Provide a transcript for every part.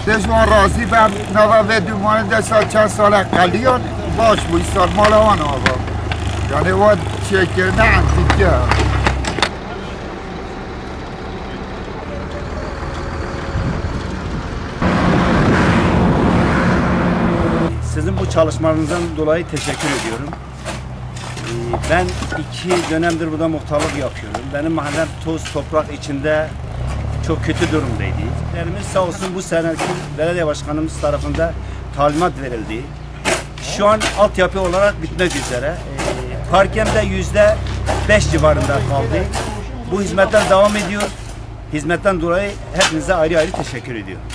دشوان راضی بم نوه دومان دستا چند سال اقلیان باش بوی سال مال آن آقا یعنی واد چکر نه انتیکه Sizin bu çalışmalarınızdan dolayı teşekkür ediyorum. Ben 2 dönemdir burada muhtarlık yapıyorum. Benim mahallem toz toprak içinde çok kötü durumdaydı. Derimiz sağ olsun bu seneki belediye başkanımız tarafından talimat verildi. Şu an altyapı olarak bitmek üzere. Parkemde %5 civarında kaldı. Bu hizmetler devam ediyor. Hizmetten dolayı hepinize ayrı ayrı teşekkür ediyorum.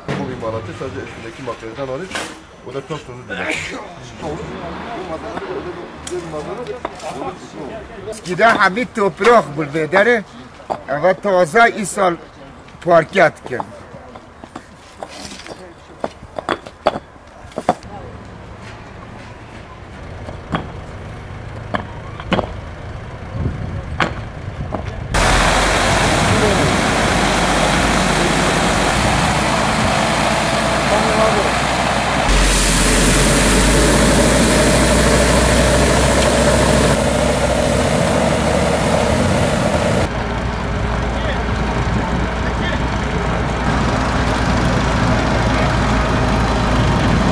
Bu imalatı sadece üstündeki materyalden hariç o da toz tozu değil. eskiden همین توپراخ بود داره و تازه این سال پارکت کرد